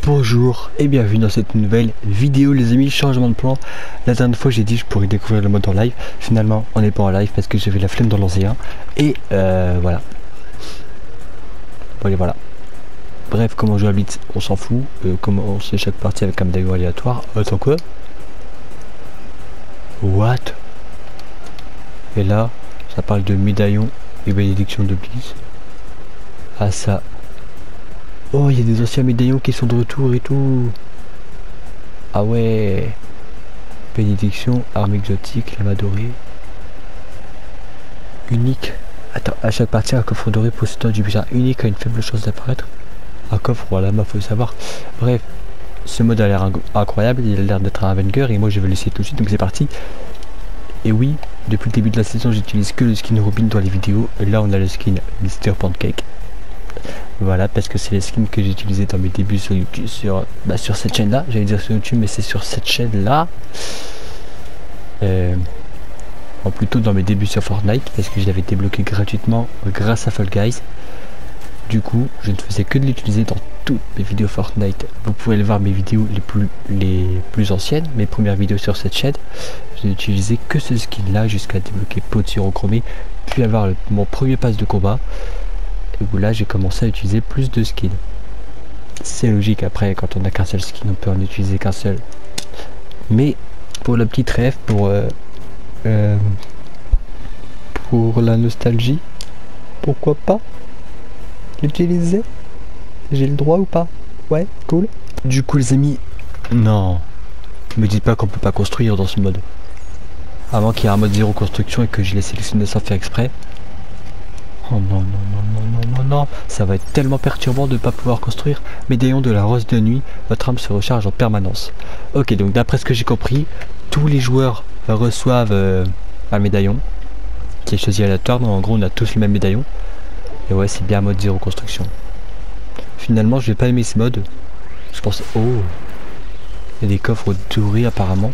Bonjour et bienvenue dans cette nouvelle vidéo les amis, changement de plan. La dernière fois j'ai dit que je pourrais découvrir le mode en live. Finalement on n'est pas en live parce que j'avais la flemme d'en lancer un. Et voilà. Bon, allez, voilà. Bref, comment jouer à Blitz on s'en fout. Comment on sait chaque partie avec un médaillon aléatoire. Attends quoi? What? Et là ça parle de médaillon et bénédiction de Blitz. Ah ça. Oh, il y a des anciens médaillons qui sont de retour et tout. Ah ouais. Bénédiction, arme exotique, lama dorée. Unique. Attends, à chaque partie, un coffre doré possédant du bizarre unique a une faible chance d'apparaître. Un coffre ou un lama, faut le savoir. Bref, ce mode a l'air incroyable. Il a l'air d'être un Avenger et moi je vais l'essayer tout de suite. Donc c'est parti. Et oui, depuis le début de la saison, j'utilise que le skin Robin dans les vidéos. Et là, on a le skin Mr Pancake. Voilà, parce que c'est les skins que j'ai utilisé dans mes débuts sur YouTube, sur cette chaîne là. J'allais dire sur YouTube, mais c'est sur cette chaîne là. En plutôt dans mes débuts sur Fortnite, parce que je l'avais débloqué gratuitement grâce à Fall Guys. Du coup, je ne faisais que de l'utiliser dans toutes mes vidéos Fortnite. Vous pouvez aller voir mes vidéos les plus anciennes, mes premières vidéos sur cette chaîne. Je n'ai utilisé que ce skin là jusqu'à débloquer pot de sirochromé, puis avoir mon premier pass de combat. Où là j'ai commencé à utiliser plus de skins. C'est logique, après quand on n'a qu'un seul skin on peut en utiliser qu'un seul. Mais pour le petit rêve, pour la nostalgie, pourquoi pas l'utiliser? J'ai le droit ou pas? Ouais, cool. Du coup les amis, non, me dites pas qu'on peut pas construire dans ce mode. Avant qu'il y ait un mode zéro construction et que je l'ai sélectionné sans faire exprès. Oh non, non, non, non, non, non, non, ça va être tellement perturbant de ne pas pouvoir construire. Médaillon de la rose de nuit, votre arme se recharge en permanence. Ok, donc d'après ce que j'ai compris, tous les joueurs reçoivent un médaillon qui est choisi aléatoire. Donc en gros, on a tous le même médaillon. Et ouais, c'est bien mode zéro construction. Finalement, je vais pas aimer ce mode. Je pense, oh, il y a des coffres dorés apparemment.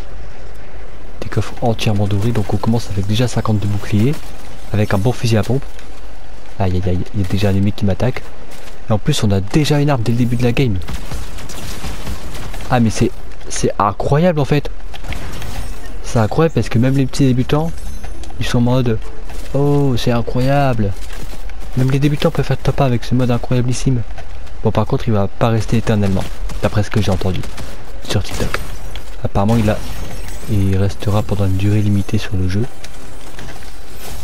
Des coffres entièrement dorés, donc on commence avec déjà 52 boucliers, avec un bon fusil à pompe. Aïe aïe aïe, il y a déjà un ennemi qui m'attaque. Et en plus on a déjà une arme dès le début de la game. Ah mais c'est incroyable en fait. C'est incroyable parce que même les petits débutants, ils sont en mode oh c'est incroyable. Même les débutants peuvent faire top 1 avec ce mode incroyablissime. Bon par contre il va pas rester éternellement, d'après ce que j'ai entendu sur TikTok. Apparemment il restera pendant une durée limitée sur le jeu.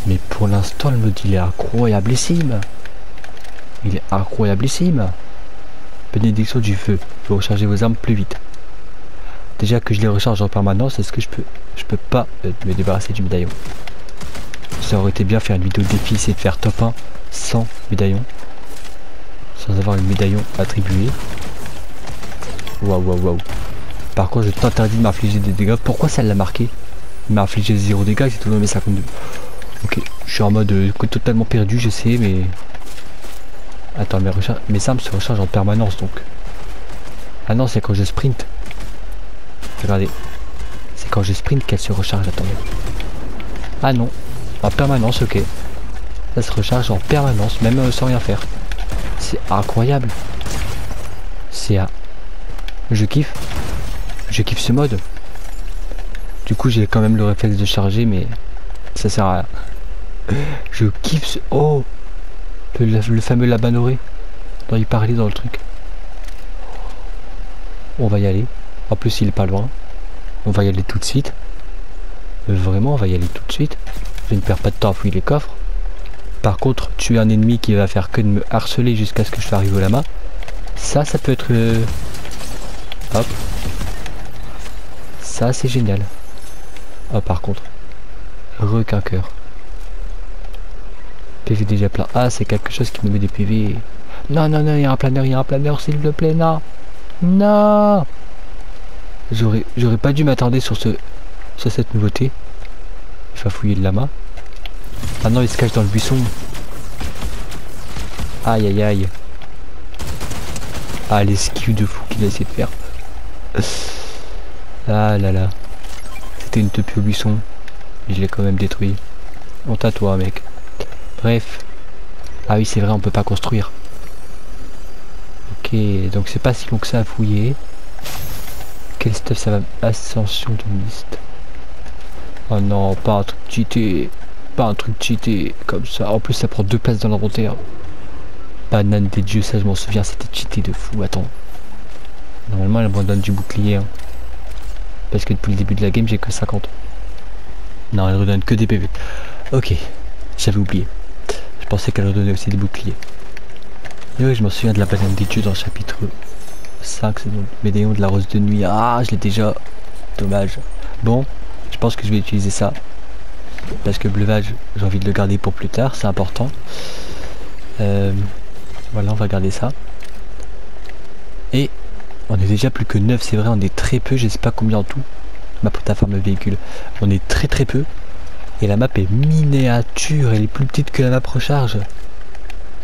Mais pour l'instant le mode il est incroyablissime. Il est incroyablissime. Bénédiction du feu. Vous rechargez vos armes plus vite. Déjà que je les recharge en permanence, est-ce que je peux pas me débarrasser du médaillon? Ça aurait été bien faire une vidéo défi, c'est de faire top 1 sans médaillon. Sans avoir le médaillon attribué. Waouh waouh waouh. Par contre je t'interdis de m'infliger des dégâts. Pourquoi ça l'a marqué? Il m'a infligé 0 dégâts, c'est tout dans mes 52. Ok, je suis en mode totalement perdu, je sais, mais... Attends, mes armes se rechargent en permanence, donc... Ah non, c'est quand je sprint. Regardez. C'est quand je sprint qu'elle se recharge, attendez. Ah non, en permanence, ok. Ça se recharge en permanence, même sans rien faire. C'est incroyable. C'est un... Je kiffe ce mode. Du coup, j'ai quand même le réflexe de charger, mais... Ça sert à rien. Je kiffe ce... Oh, le fameux labanoré dont il parlait dans le truc. On va y aller. En plus il est pas loin. On va y aller tout de suite. Vraiment on va y aller tout de suite. Je ne perds pas de temps à fouiller les coffres. Par contre tuer un ennemi qui va faire que de me harceler jusqu'à ce que je sois arrivé au lama, ça peut être... Hop. Ça c'est génial. Ah par contre requin cœur. PV déjà plein. Ah c'est quelque chose qui me met des PV. Non non non, il y a un planeur s'il te plaît. Non. Non. J'aurais pas dû m'attarder sur cette nouveauté. Il va fouiller le lama. Ah non il se cache dans le buisson. Aïe aïe aïe. Ah l'esquive de fou qu'il a essayé de faire. Ah là là. C'était une teupie au buisson. Je l'ai quand même détruit. Honte à toi mec. Bref. Ah oui c'est vrai on peut pas construire. Ok, donc c'est pas si long que ça à fouiller. Quel stuff ça va? Ascension de liste. Oh non, pas un truc cheaté. Pas un truc cheaté comme ça. En plus ça prend 2 places dans l'inventaire. Banane des dieux, ça je m'en souviens, c'était cheaté de fou. Attends. Normalement elle me donne du bouclier. Hein. Parce que depuis le début de la game j'ai que 50. Non, elle redonne que des PV. Ok, j'avais oublié. Je pensais qu'elle redonnait aussi des boucliers. Et oui, je m'en souviens de la banane des dieux dans le chapitre 5, c'est le médaillon de la rose de nuit. Ah, je l'ai déjà. Dommage. Bon, je pense que je vais utiliser ça. Parce que bleuvage, j'ai envie de le garder pour plus tard, c'est important. Voilà, on va garder ça. Et on est déjà plus que 9, c'est vrai, on est très peu, je sais pas combien en tout. Ma pote à farm le véhicule. On est très peu. Et la map est miniature, elle est plus petite que la map recharge.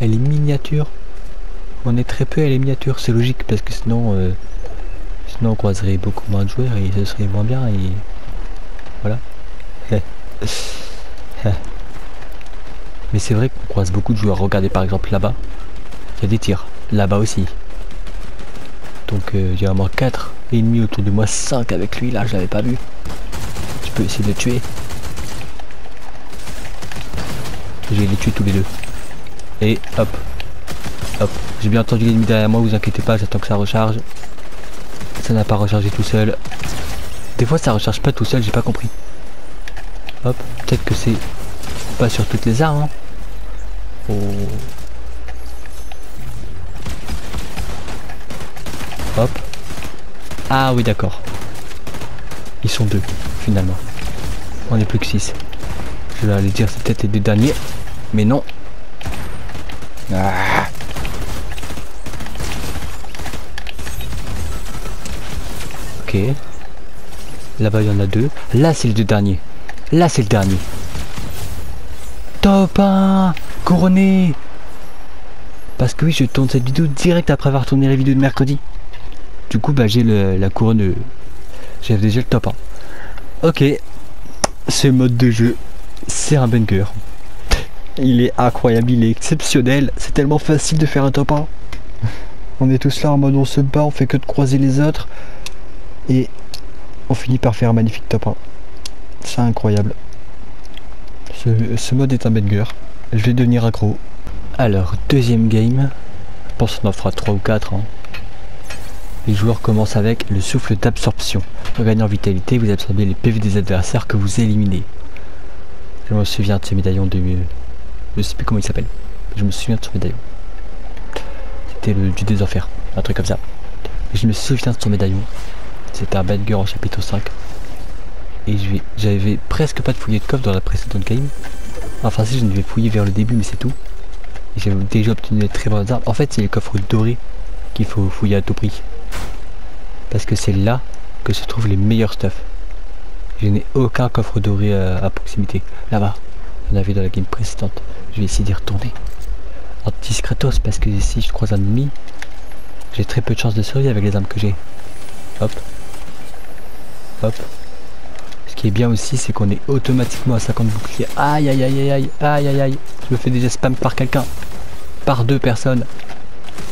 Elle est miniature. On est très peu, elle est miniature, c'est logique parce que sinon on croiserait beaucoup moins de joueurs et ce serait moins bien et voilà. Mais c'est vrai qu'on croise beaucoup de joueurs. Regardez par exemple là-bas, il y a des tirs, là-bas aussi. Donc il y a vraiment 4 ennemis autour de moi, 5 avec lui, là je l'avais pas vu. Je peux essayer de le tuer. Je vais les tuer tous les deux. Et hop. Hop. J'ai bien entendu l'ennemi derrière moi, vous inquiétez pas, j'attends que ça recharge. Ça n'a pas rechargé tout seul. Des fois ça recharge pas tout seul, j'ai pas compris. Hop, peut-être que c'est pas sur toutes les armes. Hein. Oh. Hop. Ah oui d'accord. Ils sont 2 finalement. On n'est plus que 6. Je vais aller dire c'est peut-être les 2 derniers. Mais non. Ah. Ok. Là-bas il y en a 2. Là c'est les 2 derniers. Là c'est le dernier. Top 1 couronné. Parce que oui, je tourne cette vidéo direct après avoir tourné la vidéo de mercredi. Du coup bah j'ai la couronne. J'avais déjà le top 1. Ok. Ce mode de jeu, c'est un banger. Il est incroyable, il est exceptionnel. C'est tellement facile de faire un top 1. On est tous là en mode on se bat, on fait que de croiser les autres. Et on finit par faire un magnifique top 1. C'est incroyable. Ce mode est un banger. Je vais devenir accro. Alors, deuxième game. Je pense qu'on en fera 3 ou 4. Hein. Les joueurs commencent avec le souffle d'absorption. En gagnant en vitalité, vous absorbez les PV des adversaires que vous éliminez. Je me souviens de ce médaillon de... Je sais plus comment il s'appelle. Je me souviens de ce médaillon. C'était le dieu des enfers. Un truc comme ça. Et je me souviens de son médaillon. C'était un banger en chapitre 5. Et j'avais presque pas de fouiller de coffre dans la précédente game. Enfin si, je devais fouiller vers le début mais c'est tout. Et j'avais déjà obtenu des très bonnes armes. En fait c'est les coffres dorés qu'il faut fouiller à tout prix. Parce que c'est là que se trouvent les meilleurs stuff. Je n'ai aucun coffre doré à proximité. Là-bas, on avait dans la game précédente. Je vais essayer d'y retourner. En discretos parce que si je croise un ennemi, j'ai très peu de chances de survie avec les armes que j'ai. Hop. Hop. Ce qui est bien aussi, c'est qu'on est automatiquement à 50 boucliers. Aïe aïe aïe aïe aïe aïe aïe aïe. Je me fais déjà spam par quelqu'un. Par 2 personnes.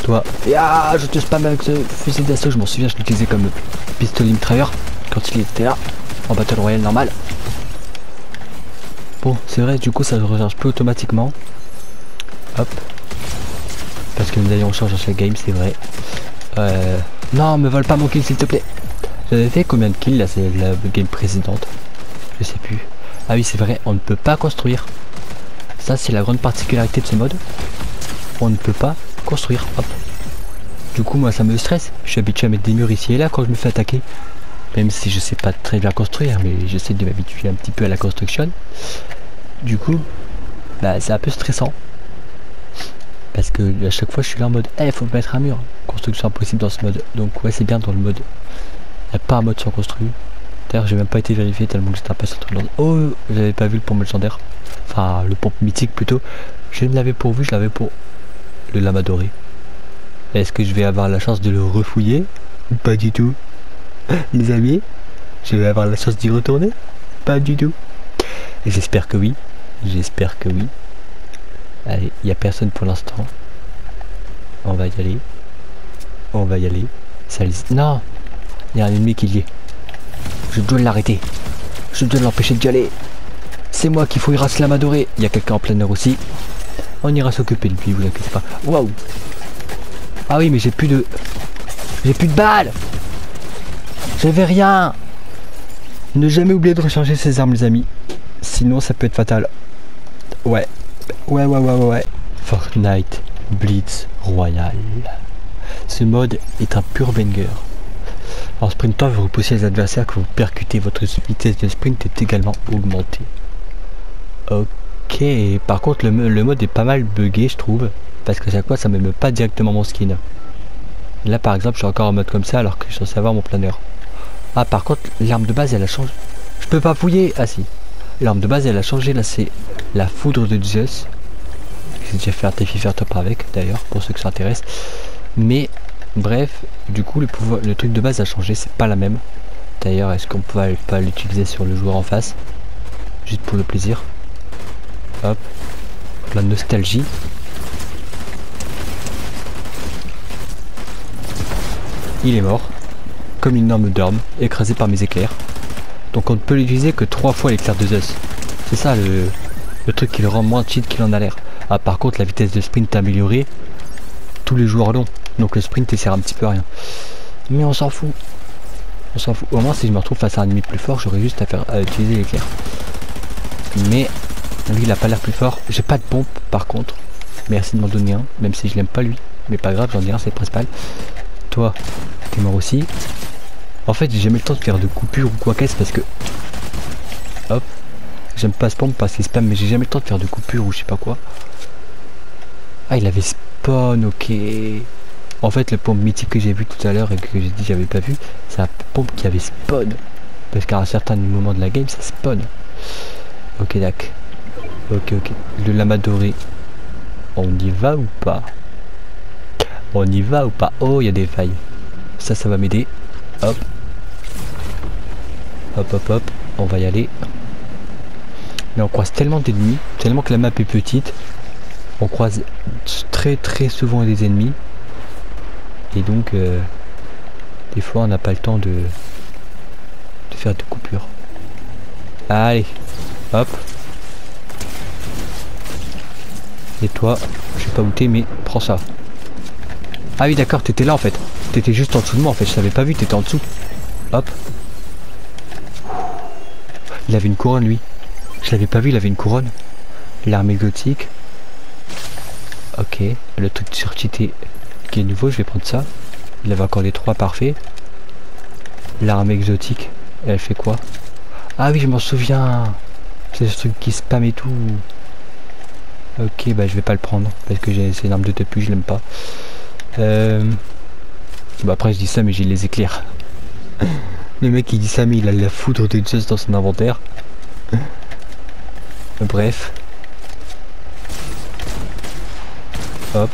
Toi. Et ah, je te spam avec ce fusil d'assaut. Je m'en souviens, je l'utilisais comme pistolet mitrailleur quand il était là. En battle royale normal. Bon, c'est vrai, du coup ça se recharge plus automatiquement. Hop. Parce que d'ailleurs on change à chaque game, c'est vrai. Non, me vole pas mon kill s'il te plaît. J'avais fait combien de kills là, c'est la game précédente? Je sais plus. Ah oui, c'est vrai, on ne peut pas construire. Ça, c'est la grande particularité de ce mode. On ne peut pas construire. Hop. Du coup, moi, ça me stresse. Je suis habitué à mettre des murs ici et là quand je me fais attaquer. Même si je sais pas très bien construire, mais j'essaie de m'habituer un petit peu à la construction. Du coup, bah, c'est un peu stressant. Parce que à chaque fois, je suis là en mode, faut mettre un mur. Construction impossible dans ce mode. Donc, ouais, c'est bien dans le mode. Il n'y a pas un mode sans construire. D'ailleurs, j'ai même pas été vérifié tellement que j'étais un peu sur le... Oh, j'avais pas vu le pompe légendaire. Enfin, le pompe mythique plutôt. Je ne l'avais pour vu, je l'avais pour le lama doré. Est-ce que je vais avoir la chance de le refouiller? Pas du tout. Les amis, je vais avoir la chance d'y retourner? Pas du tout. Et j'espère que oui. J'espère que oui. Allez, il n'y a personne pour l'instant. On va y aller. On va y aller. Ça les... Non, il y a un ennemi qui y est. Je dois l'arrêter. Je dois l'empêcher d'y aller. C'est moi qui fouillera ce lama doré. Il y a quelqu'un en plein air aussi. On ira s'occuper de lui, vous inquiétez pas. Waouh. Ah oui, mais j'ai plus de... J'ai plus de balles. J'avais rien. Ne jamais oublier de recharger ses armes, les amis. Sinon, ça peut être fatal. Ouais. Ouais. Fortnite Blitz Royale. Ce mode est un pur banger. En sprintant, vous repoussez les adversaires que vous percutez. Votre vitesse de sprint est également augmentée. Ok. Par contre, le mode est pas mal buggé, je trouve. Parce que chaque fois, ça me met pas directement mon skin. Là, par exemple, je suis encore en mode comme ça alors que je suis censé avoir mon planeur. Ah, par contre, l'arme de base, elle a changé. Je peux pas fouiller. Ah si. L'arme de base, elle a changé. Là, c'est la foudre de Zeus. J'ai déjà fait un défi faire top avec, d'ailleurs, pour ceux que ça intéresse. Mais, bref, du coup, le truc de base a changé. C'est pas la même. D'ailleurs, est-ce qu'on peut pas l'utiliser sur le joueur en face? Juste pour le plaisir. Hop. La nostalgie. Il est mort. Comme une énorme dorme, écrasé par mes éclairs. Donc on ne peut l'utiliser que 3 fois l'éclair de Zeus. C'est ça le truc qui le rend moins cheat qu'il en a l'air. Ah, par contre, la vitesse de sprint est améliorée. Tous les joueurs l'ont. Donc le sprint il sert un petit peu à rien. Mais on s'en fout. On s'en fout. Au moins si je me retrouve face à un ennemi plus fort, j'aurais juste à utiliser l'éclair. Mais lui il a pas l'air plus fort. J'ai pas de pompe par contre. Merci de m'en donner un. Même si je l'aime pas lui. Mais pas grave, j'en ai un, c'est le principal. Toi, t'es mort aussi. En fait, j'ai jamais le temps de faire de coupure ou quoi qu'est-ce parce que... Hop. J'aime pas spam parce qu'il spam, mais j'ai jamais le temps de faire de coupure ou je sais pas quoi. Ah, il avait spawn, ok. En fait, le pompe mythique que j'ai vu tout à l'heure et que j'ai dit j'avais pas vu, c'est un pompe qui avait spawn. Parce qu'à un certain moment de la game, ça spawn. Ok, d'accord. Ok. Le lama doré. On y va ou pas? On y va ou pas? Oh, il y a des failles. Ça va m'aider. Hop. Hop. On va y aller. Mais on croise tellement d'ennemis, tellement que la map est petite. On croise très souvent des ennemis. Et donc, des fois, on n'a pas le temps de faire de coupure. Allez. Hop. Et toi, je sais pas où t'es, mais prends ça. Ah oui, d'accord, t'étais là en fait. T'étais juste en dessous de moi en fait, je t'avais pas vu, t'étais en dessous. Hop. Il avait une couronne lui. Je l'avais pas vu, il avait une couronne. L'arme exotique. Ok, le truc sur cheaté qui est nouveau, je vais prendre ça. Il avait encore les 3 parfaits. L'arme exotique, elle fait quoi? Ah oui, je m'en souviens. C'est ce truc qui spam et tout. Ok, bah je vais pas le prendre parce que c'est une arme de depuis, je l'aime pas. Bah après je dis ça mais j'ai les éclairs. Le mec il dit ça mais il a la foudre de Zeus dans son inventaire. Bref. Hop.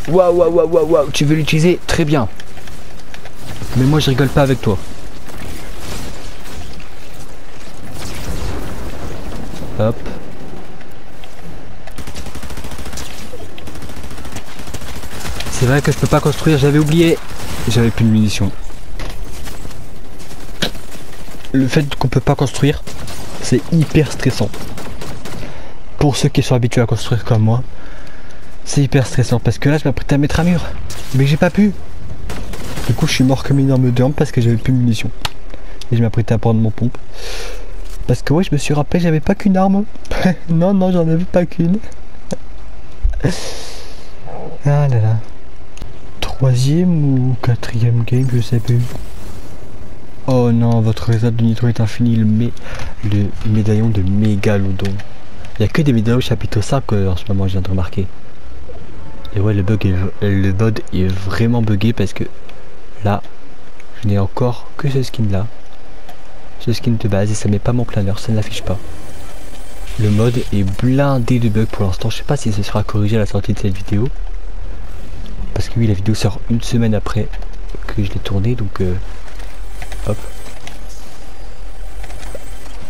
Waouh, tu veux l'utiliser? Très bien. Mais moi je rigole pas avec toi. Hop. C'est vrai que je peux pas construire, j'avais oublié. J'avais plus de munitions. Le fait qu'on peut pas construire, c'est hyper stressant. Pour ceux qui sont habitués à construire comme moi, c'est hyper stressant parce que là je m'apprêtais à mettre un mur. Mais j'ai pas pu. Du coup je suis mort comme une énorme dorme parce que j'avais plus de munitions. Et je m'apprêtais à prendre mon pompe. Parce que ouais, je me suis rappelé, j'avais pas qu'une arme. non, j'en avais pas qu'une. Ah là là. 3e ou 4e game, je sais plus. Oh non, votre réserve de nitro est infini, le médaillon de mégalodon. Il n'y a que des médaillons chapitre 5 en ce moment, je viens de remarquer. Et ouais, le mode est vraiment buggé parce que là, je n'ai encore que ce skin là. Ce skin de base et ça met pas mon planeur, ça ne l'affiche pas. Le mode est blindé de bugs pour l'instant, je sais pas si ce sera corrigé à la sortie de cette vidéo. Parce que oui, la vidéo sort une semaine après que je l'ai tournée, donc hop.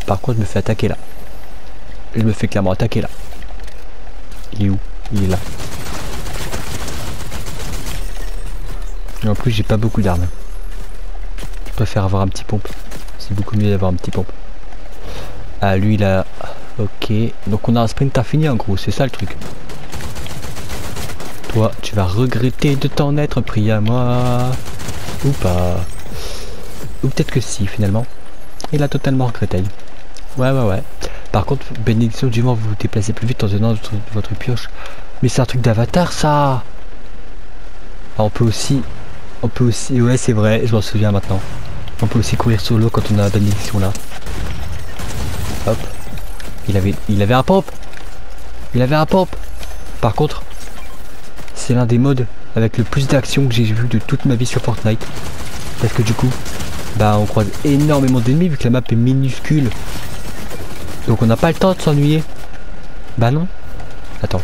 Par contre, je me fais attaquer là. Je me fais clairement attaquer là. Il est où? Il est là. Et en plus j'ai pas beaucoup d'armes. Je préfère avoir un petit pompe. C'est beaucoup mieux d'avoir un petit pompe. Ah lui il a... Ok. Donc on a un sprint à finir en gros, c'est ça le truc. Toi tu vas regretter de t'en être pris à moi. Ou pas. Ou peut-être que si finalement. Il a totalement regretté. Ouais. Par contre, bénédiction du vent, vous vous déplacez plus vite en donnant votre pioche. Mais c'est un truc d'avatar ça. Ah, on peut aussi... Ouais c'est vrai, je m'en souviens maintenant. On peut aussi courir solo quand on a la bénédiction là. Hop. Il avait un pompe. Il avait un pompe. Par contre, c'est l'un des modes avec le plus d'action que j'ai vu de toute ma vie sur Fortnite. Parce que du coup, bah on croise énormément d'ennemis vu que la map est minuscule. Donc on n'a pas le temps de s'ennuyer. Bah non. Attends.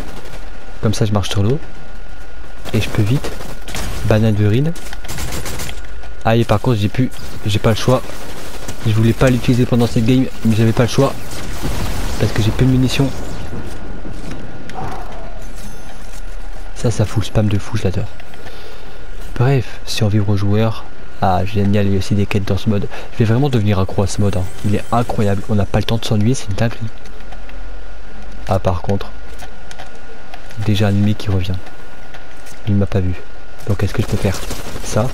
Comme ça je marche sur l'eau. Et je peux vite. Banane de ride. Ah et par contre j'ai pas le choix. Je voulais pas l'utiliser pendant cette game, mais j'avais pas le choix. Parce que j'ai plus de munitions. Ça fout le spam de fou, je l'adore. Bref, survivre aux joueurs. Ah génial, il y a aussi des quêtes dans ce mode. Je vais vraiment devenir accro à ce mode. Hein. Il est incroyable, on n'a pas le temps de s'ennuyer, c'est une dinguerie. Ah par contre, déjà un ennemi qui revient. Il m'a pas vu. Donc est-ce que je peux faire ça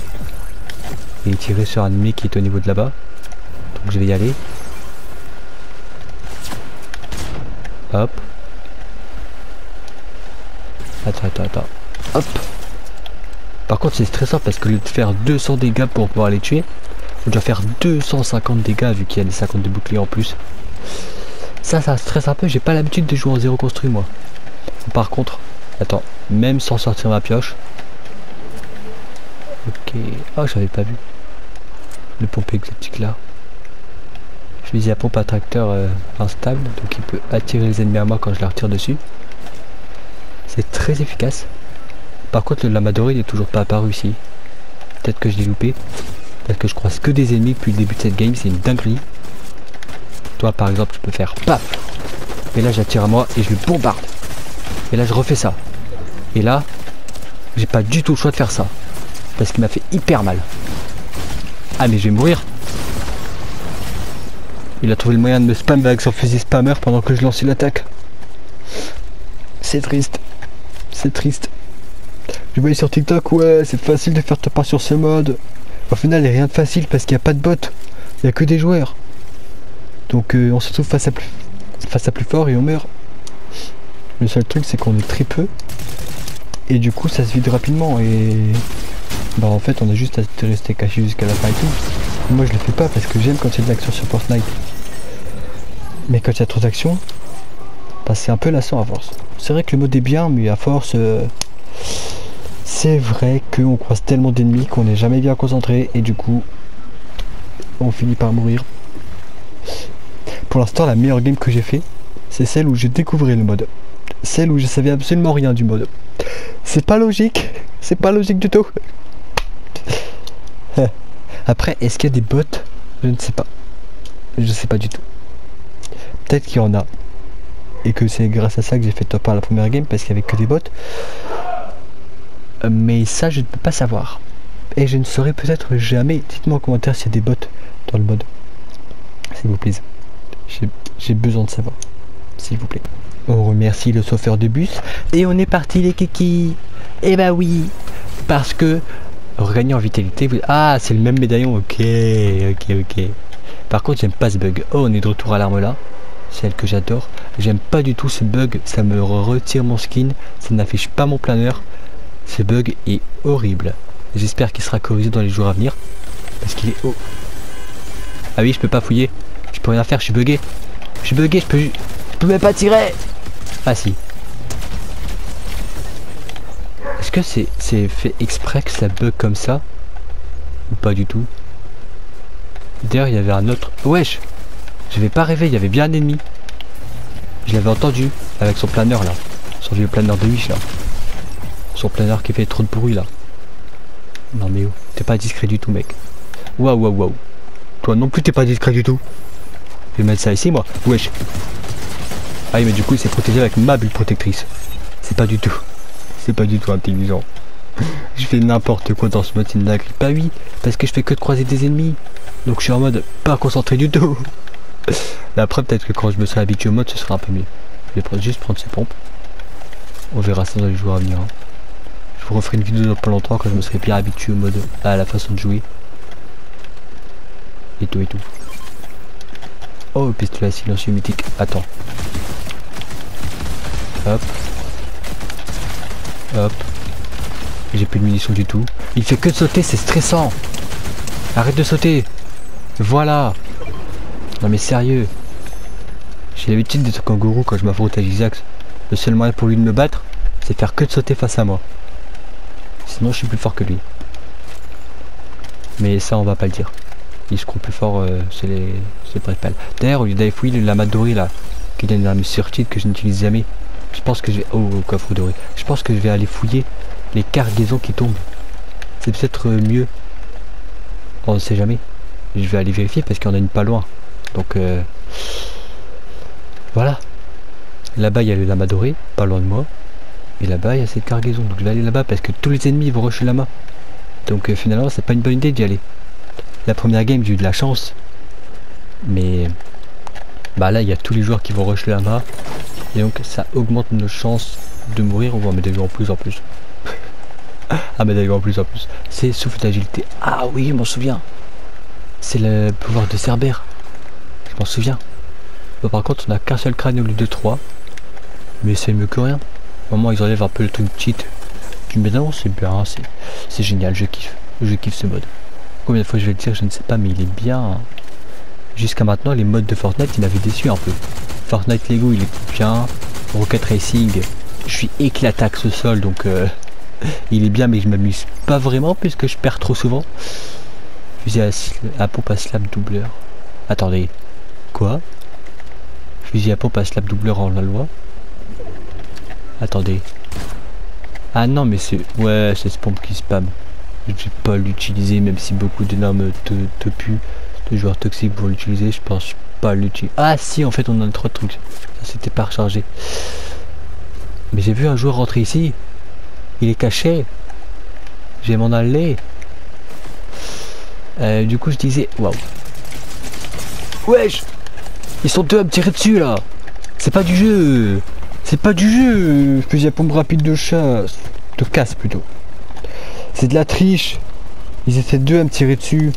et tirer sur un ennemi qui est au niveau de là-bas? Donc je vais y aller. Hop. Attends. Hop. Par contre c'est stressant parce que au lieu de faire 200 dégâts pour pouvoir les tuer, on doit faire 250 dégâts vu qu'il y a des 50 de boucliers en plus. Ça stresse un peu, j'ai pas l'habitude de jouer en zéro construit moi. Par contre, attends, même sans sortir ma pioche. Ok. Oh j'avais pas vu le pompe exotique là. Je visais la pompe à tracteur instable, donc il peut attirer les ennemis à moi quand je la retire dessus. C'est très efficace. Par contre le Lamadori il est toujours pas apparu ici. Peut-être que je l'ai loupé. Parce que je croise que des ennemis depuis le début de cette game, c'est une dinguerie. Toi par exemple tu peux faire paf. Et là j'attire à moi et je le bombarde. Et là je refais ça. Et là, j'ai pas du tout le choix de faire ça. Parce qu'il m'a fait hyper mal. Ah mais je vais mourir. Il a trouvé le moyen de me spam avec son fusil spammer pendant que je lançais l'attaque. C'est triste. C'est triste. Je voyais sur TikTok, ouais, c'est facile de faire ta part sur ce mode. Au final, il n'y a rien de facile parce qu'il n'y a pas de bots. Il n'y a que des joueurs. Donc on se trouve face à plus fort et on meurt. Le seul truc, c'est qu'on est très peu. Et du coup, ça se vide rapidement. Et bah en fait, on a juste à rester caché jusqu'à la fin et tout. Moi, je le fais pas parce que j'aime quand il y a de l'action sur Fortnite. Mais quand il y a trop d'action, bah, c'est un peu lassant à force. C'est vrai que le mode est bien, mais à force, c'est vrai qu'on croise tellement d'ennemis qu'on n'est jamais bien concentré et du coup, on finit par mourir. Pour l'instant, la meilleure game que j'ai fait, c'est celle où j'ai découvert le mode. Celle où je savais absolument rien du mode. C'est pas logique du tout. Après, est-ce qu'il y a des bots? Je ne sais pas. Je sais pas du tout. Peut-être qu'il y en a. Et que c'est grâce à ça que j'ai fait top 1 la première game, parce qu'il n'y avait que des bots. Mais ça, je ne peux pas savoir. Et je ne saurais peut-être jamais. Dites-moi en commentaire s'il y a des bots dans le mode. S'il vous plaît. J'ai besoin de savoir. S'il vous plaît. On remercie le chauffeur de bus. Et on est parti les kikis. Eh bah oui. Parce que regagner en vitalité. Ah, c'est le même médaillon. Ok. Par contre, j'aime pas ce bug. Oh, on est de retour à l'arme là. Celle que j'adore. J'aime pas du tout ce bug. Ça me retire mon skin. Ça n'affiche pas mon planeur. Ce bug est horrible. J'espère qu'il sera corrigé dans les jours à venir. Parce qu'il est haut. Ah oui, je peux pas fouiller. Je peux rien faire, je suis bugué. Je peux même pas tirer. Ah si. Est-ce que c'est fait exprès que ça bug comme ça? Ou pas du tout? D'ailleurs, il y avait un autre... Wesh! Je vais pas rêver, il y avait bien un ennemi. Je l'avais entendu avec son planeur là. Son vieux planeur de Wish là. Son planeur qui fait trop de bruit là. Non mais oh, t'es pas discret du tout mec. Waouh. Toi non plus t'es pas discret du tout. Je vais mettre ça ici moi. Wesh. Ah oui mais du coup il s'est protégé avec ma bulle protectrice. C'est pas du tout intelligent. Je fais n'importe quoi dans ce mode, c'est une dinguerie. Bah oui, parce que je fais que de croiser des ennemis. Donc je suis en mode pas concentré du tout. Mais après peut-être que quand je me serai habitué au mode, ce sera un peu mieux. Je vais juste prendre ces pompes. On verra ça dans les jours à venir. Hein. Je vous referai une vidéo dans pas longtemps quand je me serai bien habitué au mode, à la façon de jouer. Et tout et tout. Oh, pistolet silencieux mythique. Attends. Hop. Hop. J'ai plus de munitions du tout. Il fait que de sauter, c'est stressant. Arrête de sauter. Voilà. Non mais sérieux. J'ai l'habitude d'être kangourou quand je m'affronte à Gizax. Le seul moyen pour lui de me battre, c'est faire que de sauter face à moi. Sinon je suis plus fort que lui. Mais ça on va pas le dire. Ils se croient plus fort, c'est les prépales. D'ailleurs au lieu d'aller fouiller le lama doré là, qui donne une arme surtide que je n'utilise jamais. Je pense que je vais... Oh, coffre doré. Je pense que je vais aller fouiller les cargaisons qui tombent. C'est peut-être mieux. On ne sait jamais. Je vais aller vérifier parce qu'il y en a une pas loin. Donc voilà. Là-bas il y a le lama doré, pas loin de moi. Et là-bas il y a cette cargaison. Donc je vais aller là-bas parce que tous les ennemis vont rusher le lama. Donc finalement c'est pas une bonne idée d'y aller. La première game j'ai eu de la chance. Mais bah là il y a tous les joueurs qui vont rush le lama. Et donc ça augmente nos chances de mourir. On va mettre des joueurs en plus en plus. Ah mais d'ailleurs en plus en plus. C'est souffle d'agilité. Ah oui je m'en souviens. C'est le pouvoir de Cerbère. Je m'en souviens. Bon, par contre on a qu'un seul crâne au lieu de 3. Mais c'est mieux que rien. Au moment ils enlèvent un peu le truc cheat. Mais non c'est bien, c'est génial, je kiffe. Je kiffe ce mode. Combien de fois je vais le dire je ne sais pas mais il est bien. Jusqu'à maintenant les modes de Fortnite ils m'avaient déçu un peu. Fortnite Lego il est bien. Rocket Racing je suis éclataxe au sol donc il est bien mais je m'amuse pas vraiment puisque je perds trop souvent. Fusil à pompe à slap doubleur. Attendez. Quoi? Fusil à pompe à slap doubleur en la loi. Attendez. Ah non mais c'est... Ouais c'est ce pompe qui spam. Je vais pas l'utiliser même si beaucoup d'énormes te puent. De joueurs toxiques pour l'utiliser. Je pense pas l'utiliser. Ah si en fait on a 3 trucs. Ça c'était pas rechargé. Mais j'ai vu un joueur rentrer ici. Il est caché. Je vais m'en aller. Du coup je disais... Waouh. Wesh. Ils sont deux à me tirer dessus là. C'est pas du jeu. C'est pas du jeu. Fusil à pompe rapide de chasse. De casse plutôt. C'est de la triche. Ils étaient deux à me tirer dessus.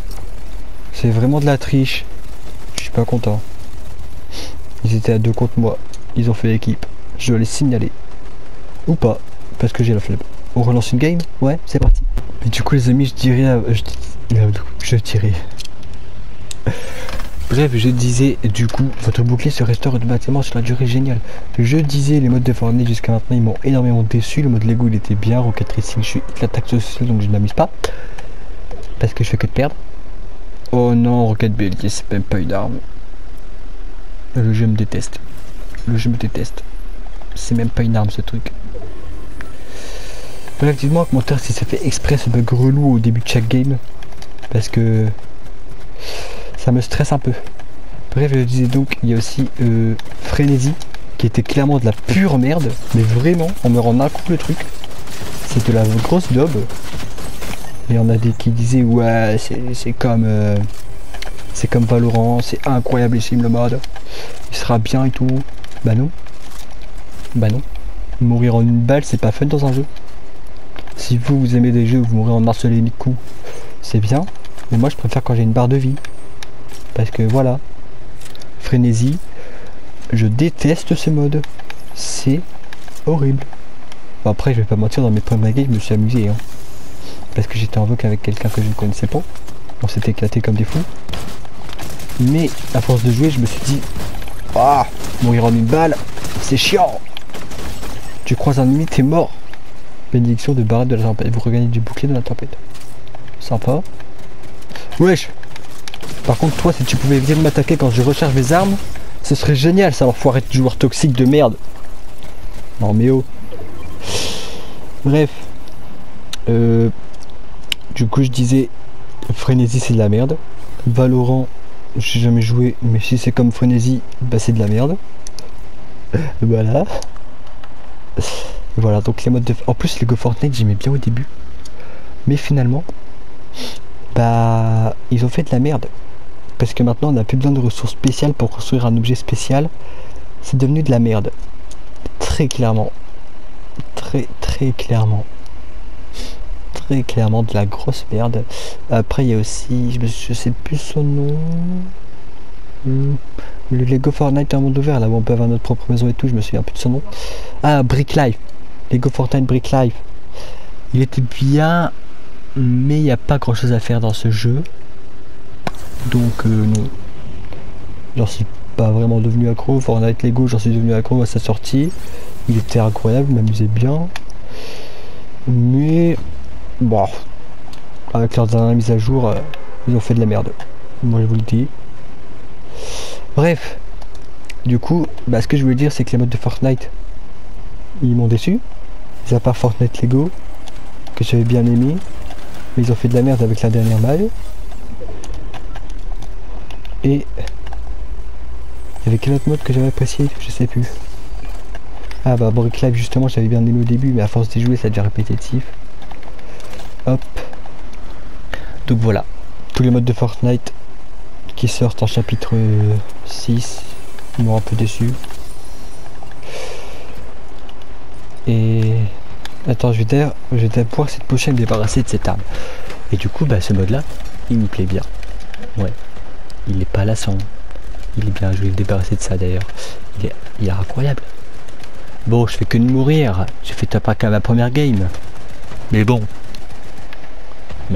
C'est vraiment de la triche. Je suis pas content. Ils étaient à 2 contre moi. Ils ont fait équipe. Je dois les signaler. Ou pas. Parce que j'ai la flemme. On relance une game? Ouais, c'est parti. Mais du coup les amis, je dirais... Je dirais... Bref, je disais, du coup, votre bouclier se restaure automatiquement sur la durée géniale. Je disais, les modes de Fortnite jusqu'à maintenant, ils m'ont énormément déçu. Le mode Lego, il était bien. Rocket Racing, je suis l'attaque sociale, donc je ne m'amuse pas. Parce que je fais que de perdre. Oh non, Rocket Bellier, c'est même pas une arme. Le jeu me déteste. Le jeu me déteste. C'est même pas une arme, ce truc. Bref, dites-moi en commentaire si ça fait exprès ce bug relou au début de chaque game. Parce que... ça me stresse un peu. Bref, je disais donc, il y a aussi Frénésie, qui était clairement de la pure merde, mais vraiment, on me rend un coup le truc. C'est de la grosse daube. Et on a des qui disaient, ouais, c'est comme Valorant, c'est incroyableissime le mode. Il sera bien et tout. Bah non. Bah non. Mourir en une balle, c'est pas fun dans un jeu. Si vous aimez des jeux où vous mourrez en harcelé de coups, c'est bien. Mais moi, je préfère quand j'ai une barre de vie. Parce que voilà, Frénésie, je déteste ce mode, c'est horrible. Bon, après je vais pas mentir, dans mes premières games je me suis amusé hein, parce que j'étais en voc avec quelqu'un que je ne connaissais pas, on s'était éclaté comme des fous. Mais à force de jouer je me suis dit, ah, mourir en une balle, c'est chiant. Tu croises un ennemi, t'es mort. Bénédiction de barrette de la tempête, vous regagnez du bouclier de la tempête. Sympa. Wesh. Par contre toi si tu pouvais venir m'attaquer quand je recharge mes armes, ce serait génial ça, alors faut arrêter de joueur toxique de merde. Non mais oh. Bref. Du coup je disais Frénésie c'est de la merde. Valorant j'ai jamais joué mais si c'est comme Frénésie bah c'est de la merde. Voilà. Voilà donc les modes de... En plus les Go Fortnite j'aimais bien au début. Mais finalement, bah, ils ont fait de la merde. Parce que maintenant, on n'a plus besoin de ressources spéciales pour construire un objet spécial. C'est devenu de la merde. Très clairement. Très clairement. Très clairement de la grosse merde. Après, il y a aussi, je sais plus son nom. Le Lego Fortnite en monde ouvert, là où on peut avoir notre propre maison et tout, je me souviens plus de son nom. Ah, Brick Life. Lego Fortnite Brick Life. Il était bien, mais il n'y a pas grand chose à faire dans ce jeu. Donc, non. J'en suis pas vraiment devenu accro. Fortnite Lego, j'en suis devenu accro à sa sortie. Il était incroyable, je m'amusais bien. Mais, bon, avec leurs dernières mises à jour, ils ont fait de la merde. Moi, je vous le dis. Bref, du coup, bah, ce que je voulais dire, c'est que les modes de Fortnite, ils m'ont déçu. À part Fortnite Lego, que j'avais bien aimé, mais ils ont fait de la merde avec la dernière maille. Et il y avait quel autre mode que j'avais apprécié, je sais plus. Ah bah Brick Life justement, j'avais bien aimé au début, mais à force d'y jouer, ça devient répétitif. Hop. Donc voilà, tous les modes de Fortnite qui sortent en chapitre 6 m'ont un peu déçu. Et attends, je vais d'ailleurs pouvoir cette prochaine me débarrasser de cette arme. Et du coup, bah ce mode là, il me plaît bien. Ouais, il est pas lassant. Il est bien, je vais me débarrasser de ça d'ailleurs. Il est incroyable. Bon, je fais que de mourir. J'ai fait taper qu'à ma première game. Mais bon. En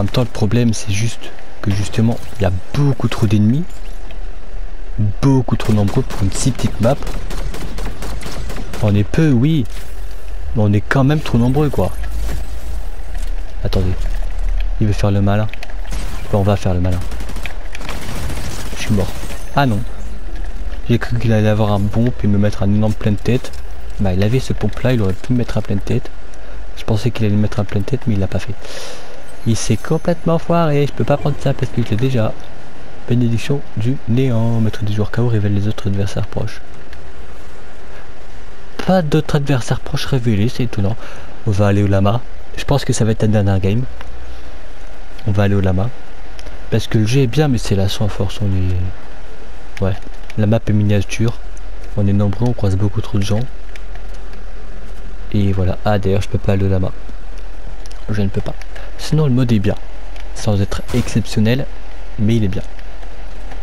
même temps, le problème, c'est juste que justement, il y a beaucoup trop d'ennemis. Beaucoup trop nombreux pour une si petite map. On est peu, oui. Mais on est quand même trop nombreux, quoi. Attendez. Il veut faire le malin. Bon, on va faire le malin. Je suis mort. Ah non. J'ai cru qu'il allait avoir un pompe et me mettre un énorme plein de tête. Bah, il avait ce pompe là, il aurait pu me mettre un plein de tête. Je pensais qu'il allait me mettre un plein de tête, mais il l'a pas fait. Il s'est complètement foiré. Je peux pas prendre ça parce que je l'ai déjà. Bénédiction du néant. Maître du joueur KO révèle les autres adversaires proches. Pas d'autres adversaires proches révélés, c'est étonnant. On va aller au lama. Je pense que ça va être la dernière game. On va aller au lama. Parce que le jeu est bien, mais c'est lassant à force. On est... Ouais. La map est miniature. On est nombreux, on croise beaucoup trop de gens. Et voilà. Ah, d'ailleurs, je peux pas aller au lama. Je ne peux pas. Sinon, le mode est bien. Sans être exceptionnel, mais il est bien.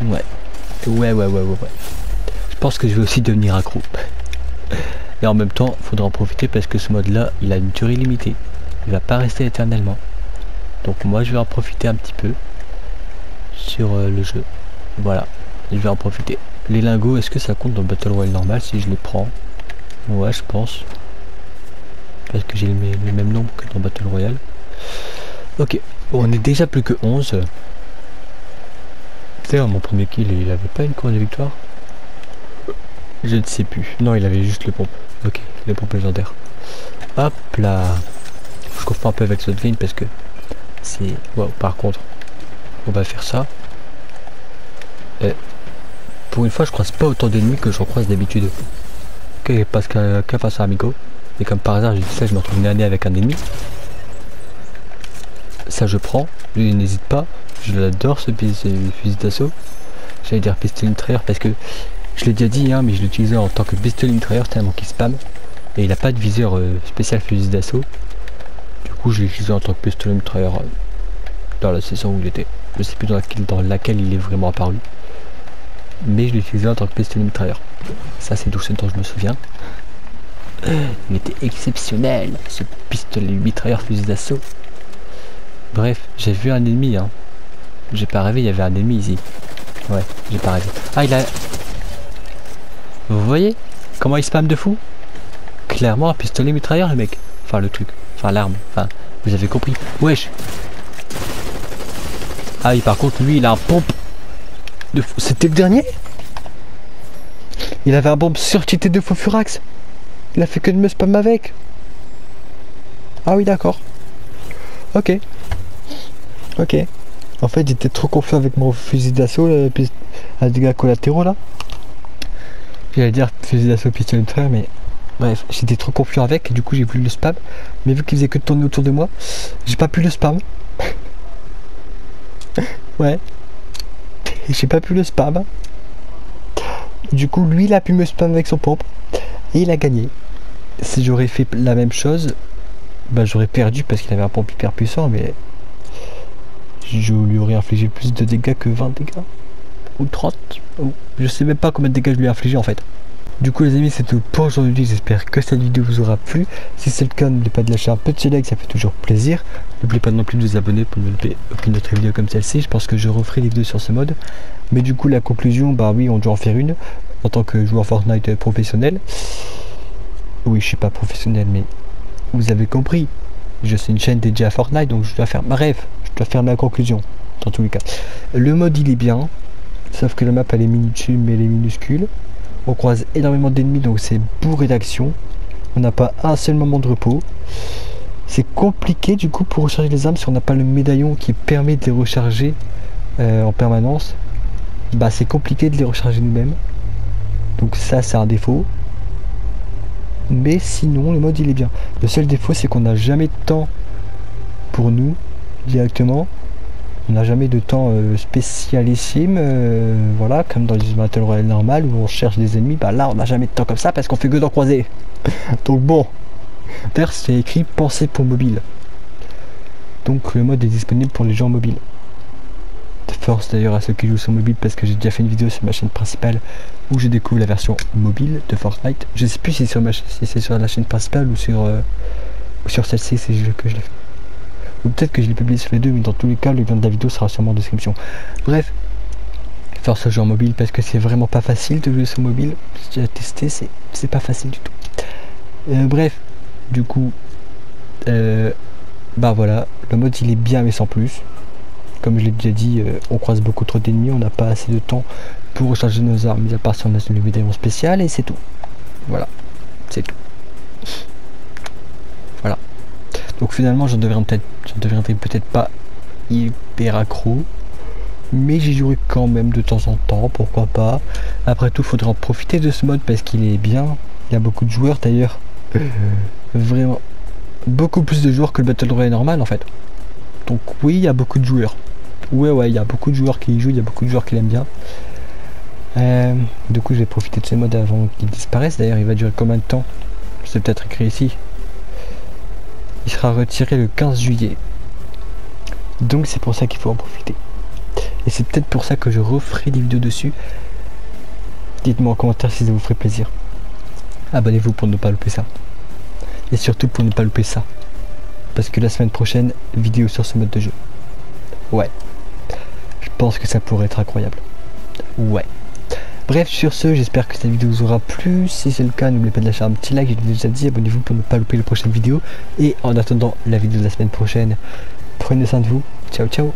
Ouais. Ouais. Je pense que je vais aussi devenir accro. Et en même temps, il faudra en profiter parce que ce mode-là, il a une durée limitée. Il va pas rester éternellement. Donc moi, je vais en profiter un petit peu sur le jeu. Voilà. Je vais en profiter. Les lingots, est-ce que ça compte dans le Battle Royale normal si je les prends? Ouais, je pense. Parce que j'ai le même nombre que dans Battle Royale. Ok. Bon, on est déjà plus que 11. D'ailleurs, mon premier kill, il avait pas une course de victoire? Je ne sais plus. Non, il avait juste le pompe. Ok, le pompe légendaire. Hop là. Je confonds un peu avec Slotvane parce que c'est... Wow, par contre, on va faire ça. Et pour une fois, je croise pas autant d'ennemis que j'en croise d'habitude. Ok, parce qu'à face à Amigo. Et comme par hasard, j'ai dit ça, je me retrouve nez avec un ennemi. Ça, je prends. Lui, n'hésite pas. Je l'adore, ce fusil d'assaut. J'allais dire pistolet mitrailleur parce que je l'ai déjà dit, hein, mais je l'utilisais en tant que pistolet mitrailleur tellement qu'il spam. Et il n'a pas de viseur spécial fusil d'assaut. Du coup, je l'ai utilisé en tant que pistolet mitrailleur dans la saison où il était. Je sais plus dans laquelle il est vraiment apparu. Mais je l'ai utilisé en tant que pistolet mitrailleur. Ça, c'est tout ce dont je me souviens. Il était exceptionnel, ce pistolet mitrailleur fusil d'assaut. Bref, j'ai vu un ennemi, hein. J'ai pas rêvé, il y avait un ennemi ici. Ouais, j'ai pas rêvé. Ah, il a... Vous voyez comment il spam de fou? Clairement un pistolet mitrailleur, le mec. Enfin, le truc. Enfin, l'arme. Enfin, vous avez compris. Wesh. Ah oui, par contre, lui, il a un pompe de fou. C'était le dernier? Il avait un bombe surcheaté de faux furax. Il a fait que de me spam avec. Ah oui, d'accord. Ok. Ok. En fait, j'étais trop confiant avec mon fusil d'assaut, à dégâts collatéraux là. J'allais dire fusil d'assaut pistolet mitrailleur, mais Bref, j'étais trop confus avec et du coup j'ai voulu le spam. Mais vu qu'il faisait que de tourner autour de moi, j'ai pas pu le spam. Ouais. J'ai pas pu le spam. Du coup lui il a pu me spam avec son pompe. Et il a gagné. Si j'aurais fait la même chose, bah j'aurais perdu parce qu'il avait un pompe hyper puissant, mais je lui aurais infligé plus de dégâts que 20 dégâts. Ou 30. Ou je sais même pas combien de dégâts je lui ai infligé en fait. Du coup les amis, c'est tout pour aujourd'hui, j'espère que cette vidéo vous aura plu. Si c'est le cas, n'oubliez pas de lâcher un petit like, ça fait toujours plaisir. N'oubliez pas non plus de vous abonner pour ne louper aucune autre vidéo comme celle-ci. Je pense que je referai des vidéos sur ce mode. Mais du coup la conclusion, bah oui, on doit en faire une en tant que joueur Fortnite professionnel. Oui, je suis pas professionnel, mais vous avez compris. Je suis une chaîne dédiée à Fortnite, donc je dois faire, bref, je dois faire ma conclusion dans tous les cas. Le mode il est bien, sauf que la map elle est minuscule, mais elle est minuscule. On croise énormément d'ennemis, donc c'est bourré d'action. On n'a pas un seul moment de repos. C'est compliqué du coup pour recharger les armes si on n'a pas le médaillon qui permet de les recharger en permanence. Bah c'est compliqué de les recharger nous-mêmes. Donc ça c'est un défaut. Mais sinon le mode il est bien. Le seul défaut c'est qu'on n'a jamais de temps pour nous directement. On n'a jamais de temps spécialissime, voilà, comme dans les Battle Royale normales où on cherche des ennemis, bah là on n'a jamais de temps comme ça parce qu'on fait que d'en croiser. Donc bon, d'ailleurs c'est écrit pensé pour mobile. Donc le mode est disponible pour les gens mobiles. De force d'ailleurs à ceux qui jouent sur mobile parce que j'ai déjà fait une vidéo sur ma chaîne principale où je découvre la version mobile de Fortnite. Je sais plus si c'est sur la chaîne principale ou sur celle-ci que je l'ai fait. Ou peut-être que je l'ai publié sur les deux, mais dans tous les cas, le lien de la vidéo sera sûrement en description. Bref, force au jeu en mobile parce que c'est vraiment pas facile de jouer sur mobile. J'ai déjà testé, c'est pas facile du tout. Bref, du coup, bah voilà, le mode il est bien mais sans plus. Comme je l'ai déjà dit, on croise beaucoup trop d'ennemis, on n'a pas assez de temps pour recharger nos armes, mis à part si on a le médaillon spécial et c'est tout. Voilà, c'est tout. Voilà. Donc finalement je ne deviendrai peut-être pas hyper accro, mais j'y jouerai quand même de temps en temps, pourquoi pas. Après tout, il faudra en profiter de ce mode parce qu'il est bien. Il y a beaucoup de joueurs d'ailleurs, vraiment beaucoup plus de joueurs que le Battle Royale normal en fait. Donc oui, il y a beaucoup de joueurs. Ouais, il y a beaucoup de joueurs qui y jouent, il y a beaucoup de joueurs qui l'aiment bien. Du coup je vais profiter de ce mode avant qu'il disparaisse. D'ailleurs il va durer combien de temps? C'est peut-être écrit ici. Il sera retiré le 15 juillet. Donc c'est pour ça qu'il faut en profiter. Et c'est peut-être pour ça que je referai des vidéos dessus. Dites-moi en commentaire si ça vous ferait plaisir. Abonnez-vous pour ne pas louper ça. Et surtout pour ne pas louper ça. Parce que la semaine prochaine, vidéo sur ce mode de jeu. Ouais. Je pense que ça pourrait être incroyable. Ouais. Bref, sur ce, j'espère que cette vidéo vous aura plu. Si c'est le cas, n'oubliez pas de lâcher un petit like, je l'ai déjà dit. Abonnez-vous pour ne pas louper les prochaines vidéos. Et en attendant la vidéo de la semaine prochaine, prenez soin de vous. Ciao, ciao.